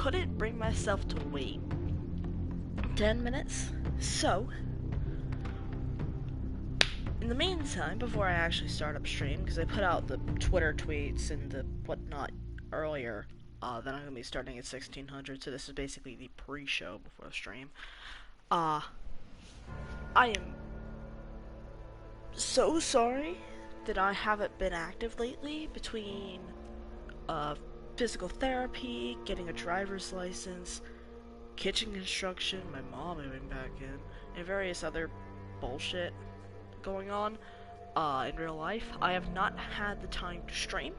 couldn't bring myself to wait 10 minutes, so in the meantime, before I actually start up stream, because I put out the Twitter tweets and the whatnot earlier, that I'm going to be starting at 1600, so this is basically the pre-show before the stream. I am so sorry that I haven't been active lately between, physical therapy, getting a driver's license, kitchen construction, my mom moving back in, and various other bullshit going on in real life. I have not had the time to stream,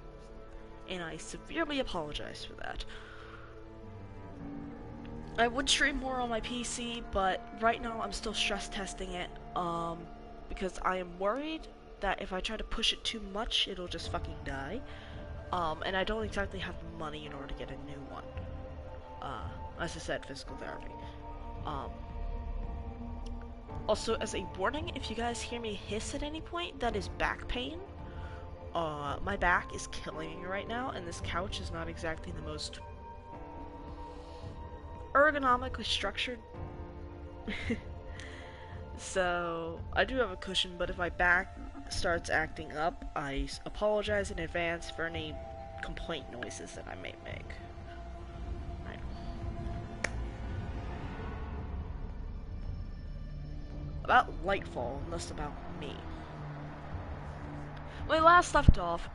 and I severely apologize for that. I would stream more on my PC, but right now I'm still stress testing it, because I am worried that if I try to push it too much, it'll just fucking die. And I don't exactly have the money in order to get a new one. As I said, physical therapy. Also, as a warning, if you guys hear me hiss at any point, that is back pain. My back is killing me right now, and this couch is not exactly the most ergonomically structured. So, I do have a cushion, but if my back starts acting up, I apologize in advance for any complaint noises that I may make. Right. About LIGHTFALL, and less about me. When we last left off,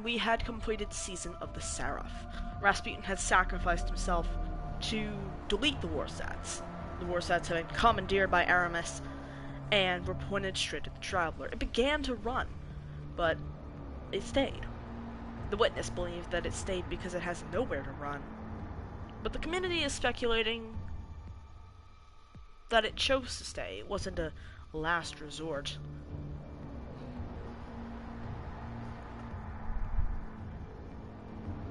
we had completed Season of the Seraph. Rasputin had sacrificed himself to delete the Warsats. The Warsats had been commandeered by Aramis and were pointed straight at the Traveler. It began to run, but it stayed. The witness believed that it stayed because it has nowhere to run, but the community is speculating that it chose to stay. It wasn't a last resort.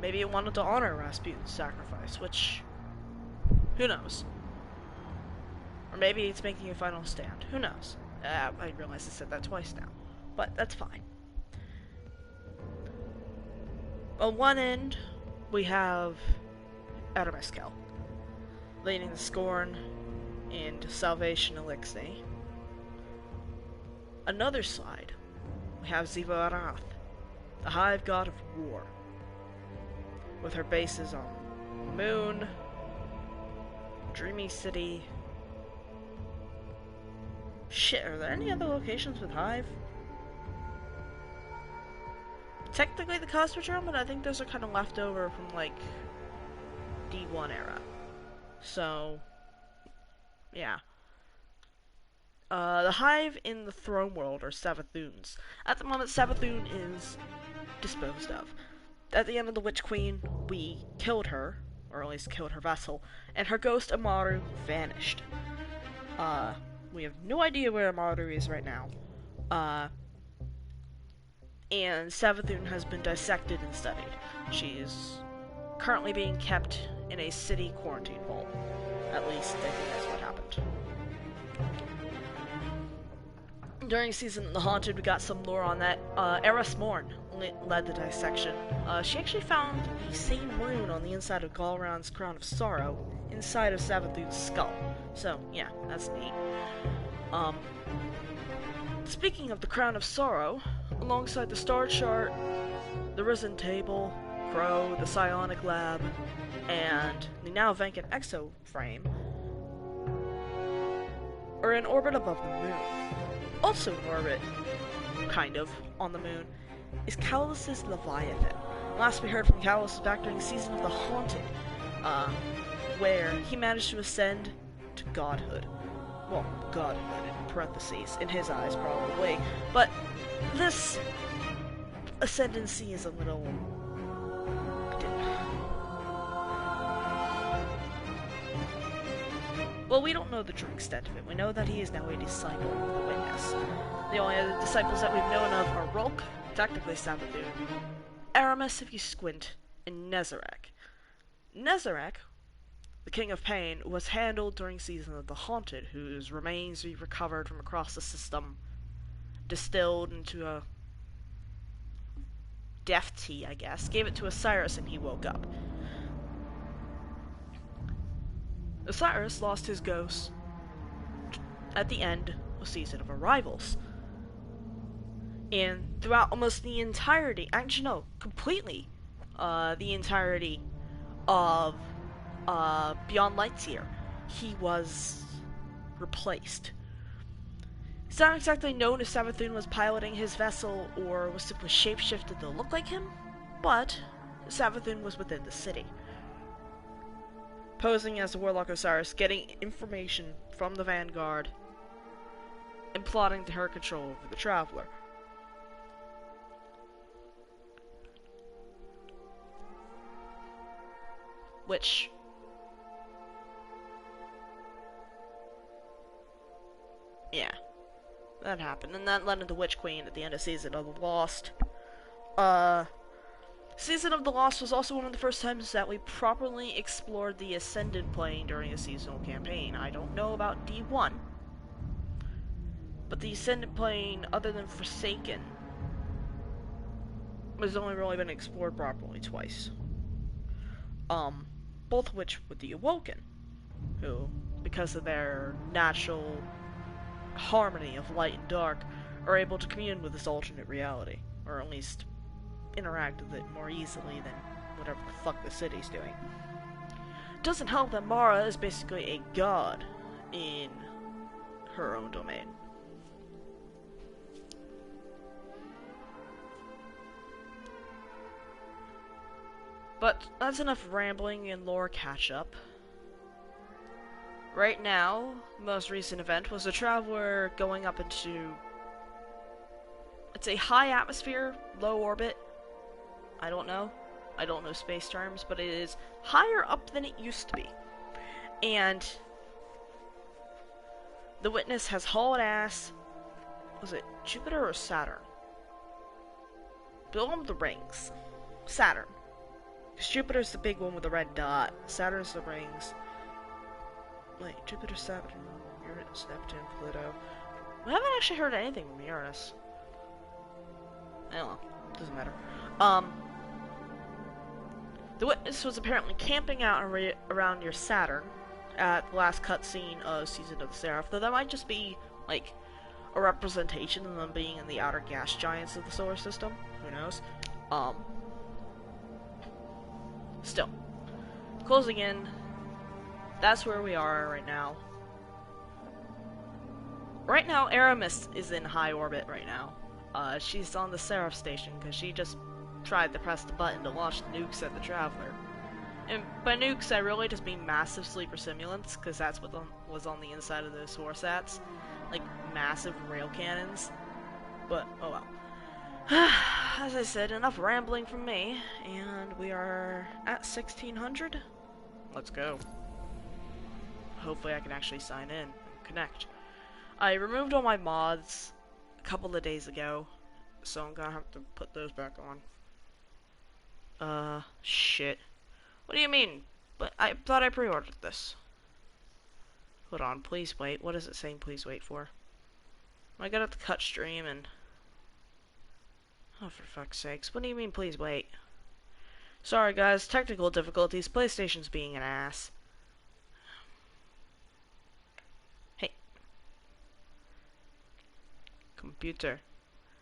Maybe it wanted to honor Rasputin's sacrifice, which, who knows? Or maybe it's making a final stand. Who knows? I realize I said that twice now, but that's fine. On one end, we have Aramis leading the Scorn and Salvation Elixir. Another side, we have Ziva Arath, the Hive God of War, with her bases on Moon, Dreamy City. Shit, are there any other locations with Hive? Technically the Cosmodrome, but I think those are kind of left over from, like, D1 era. So, yeah. The Hive in the Throne World are Savathoons. At the moment, Savathun is disposed of. At the end of the Witch Queen, we killed her, or at least killed her vessel, and her ghost Amaru vanished. We have no idea where Amaru is right now. And Savathun has been dissected and studied. She is currently being kept in a city quarantine vault. At least, I think that's what happened. During Season of the Haunted, we got some lore on that. Eris Morn led the dissection. She actually found the same rune on the inside of Galran's Crown of Sorrow inside of Savathun's skull. So, yeah, that's neat. Speaking of the Crown of Sorrow, alongside the Star Chart, the Risen Table, Crow, the Psionic Lab, and the now vacant Exo Frame, are in orbit above the moon. Also in orbit, kind of, on the moon, is Calus's Leviathan. Last we heard from Calus was back during Season of the Haunted, where he managed to ascend to godhood. Well, godhood in parentheses, in his eyes probably, but this ascendancy is a little... Well, we don't know the true extent of it. We know that he is now a disciple of the Witness. The only other disciples that we've known of are Rolk, technically Savathun, Aramis if you squint, and Nezarec. Nezarec, the King of Pain, was handled during Season of the Haunted, whose remains we recovered from across the system, distilled into a death tea, I guess, gave it to Osiris and he woke up. Osiris lost his ghost at the end of Season of Arrivals. And throughout almost the entirety, actually no, completely, the entirety of Beyond Light's Year, he was replaced. It's not exactly known if Savathun was piloting his vessel or was simply shapeshifted to look like him, but Savathun was within the city, posing as the Warlock Osiris, getting information from the Vanguard and plotting to her control over the Traveler. Which, yeah, that happened, and that led into Witch Queen at the end of Season of the Lost. Season of the Lost was also one of the first times that we properly explored the Ascended Plane during a seasonal campaign. I don't know about D1, but the Ascended Plane, other than Forsaken, has only really been explored properly twice. Both of which with the Awoken, who, because of their natural harmony of light and dark, are able to commune with this alternate reality, or at least interact with it more easily than whatever the fuck the city's doing. It doesn't help that Mara is basically a god in her own domain. But that's enough rambling and lore catch-up. Right now, the most recent event was a Traveler going up into... it's a high atmosphere, low orbit. I don't know space terms, but it is higher up than it used to be. And the Witness has hauled ass... was it Jupiter or Saturn? The one with the rings. Saturn. Because Jupiter's the big one with the red dot. Saturn's the rings. Wait, Jupiter, Saturn, Uranus, Neptune, Pluto. We haven't actually heard anything from Uranus. I don't know. Doesn't matter. The Witness was apparently camping out around your Saturn at the last cutscene of Season of the Seraph, though that might just be, like, a representation of them being in the outer gas giants of the solar system. Who knows? Still. Closing in. That's where we are right now. Right now, Aramis is in high orbit right now. She's on the Seraph station because she just tried to press the button to launch the nukes at the Traveler. And by nukes, I really just mean massive sleeper simulants, because that's what was on the inside of those Warsats. Like, massive rail cannons. But, oh well. As I said, enough rambling from me, and we are at 1600. Let's go. Hopefully I can actually sign in and connect. I removed all my mods a couple of days ago, so I'm gonna have to put those back on. Shit. What do you mean? But I thought I pre-ordered this. Hold on, please wait. What is it saying please wait for? I gotta cut stream and... oh, for fuck's sakes. What do you mean please wait? Sorry guys, technical difficulties. PlayStation's being an ass. Hey. Computer.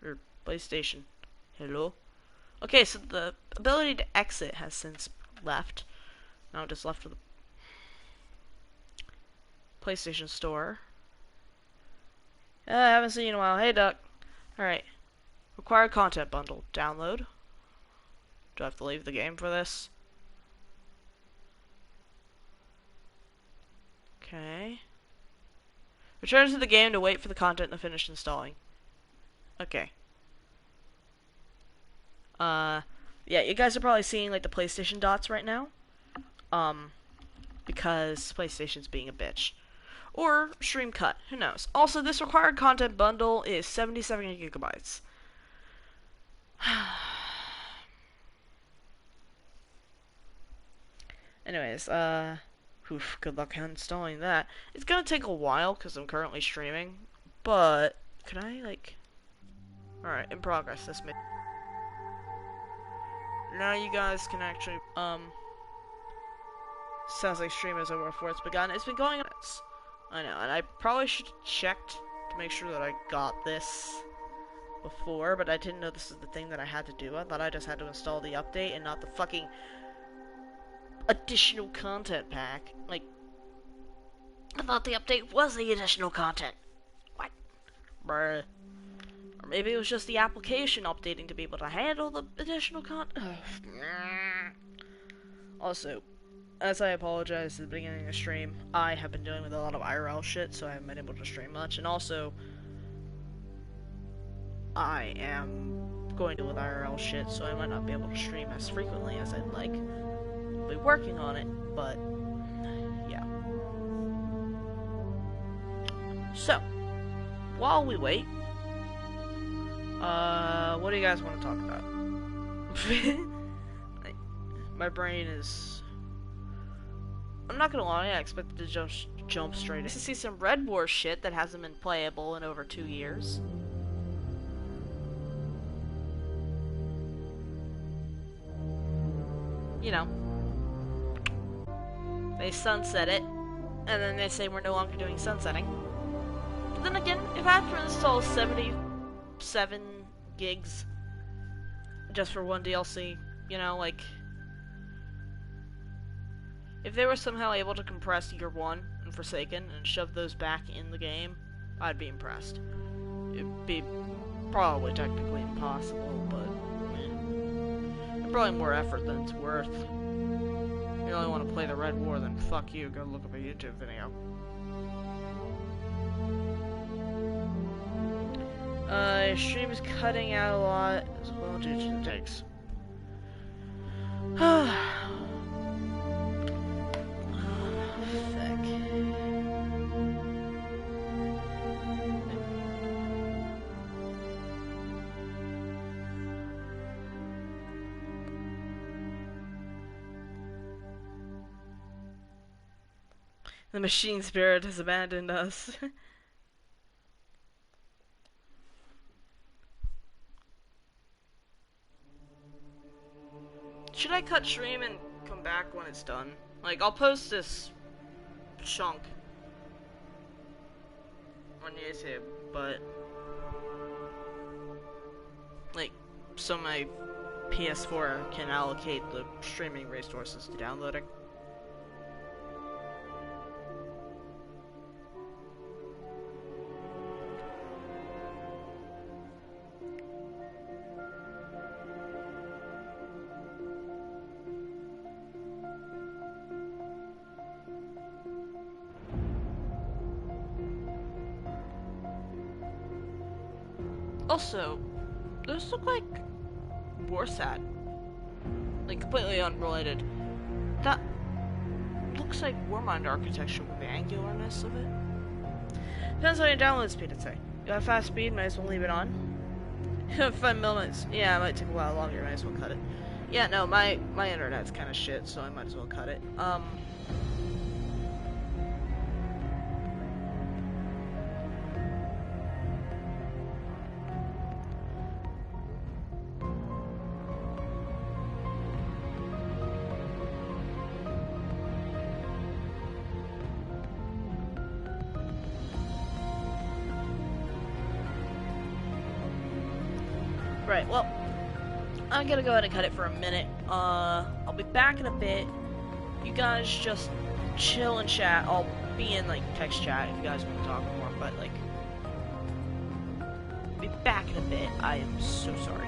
Or PlayStation. Hello? Okay, so the ability to exit has since left. Now just left with the PlayStation Store. I haven't seen you in a while. Hey, Duck. Alright. Required content bundle. Download. Do I have to leave the game for this? Okay. Return to the game to wait for the content to finish installing. Okay. Yeah, you guys are probably seeing, like, the PlayStation dots right now. Because PlayStation's being a bitch. Or stream cut, who knows. Also, this required content bundle is 77 gigabytes. Anyways, good luck installing that. It's gonna take a while, because I'm currently streaming. But, can I, like... alright, in progress, this may... now you guys can actually, Sounds like stream is over before it's begun. It's been going on. I know, and I probably should have checked to make sure that I got this before, but I didn't know this is the thing that I had to do. I thought I just had to install the update and not the fucking additional content pack. Like, I thought the update was the additional content. What? Bruh. Or maybe it was just the application updating to be able to handle the additional content. Also, as I apologized at the beginning of the stream, I have been dealing with a lot of IRL shit, so I haven't been able to stream much. And also, I am going to deal with IRL shit, so I might not be able to stream as frequently as I'd like. I'll be working on it, but yeah. So, while we wait, what do you guys want to talk about? My brain is... I'm not gonna lie, I expected to jump straight in. To see some Red War shit that hasn't been playable in over 2 years. You know. They sunset it, and then they say we're no longer doing sunsetting. But then again, if I have to install 77 gigs just for one DLC, you know, like... If they were somehow able to compress Year 1 and Forsaken and shove those back in the game, I'd be impressed. It'd be probably technically impossible, but it's probably more effort than it's worth. If you really want to play the Red War, then fuck you, go look up a YouTube video. Stream is cutting out a lot as well due to the takes. The machine spirit has abandoned us. Should I cut stream and come back when it's done? Like, I'll post this chunk on YouTube, but like, so my PS4 can allocate the streaming resources to downloading. Also, those look like Warsat. Like, completely unrelated. That looks like Warmind architecture with the angularness of it. Depends on your download speed, I'd say. You have fast speed, might as well leave it on. 5 minutes. Yeah, it might take a while longer, might as well cut it. Yeah, no, my internet's kind of shit, so I might as well cut it. Right, well, I'm gonna go ahead and cut it for a minute. I'll be back in a bit. You guys just chill and chat. I'll be in, like, text chat if you guys want to talk more, but, like, be back in a bit. I am so sorry.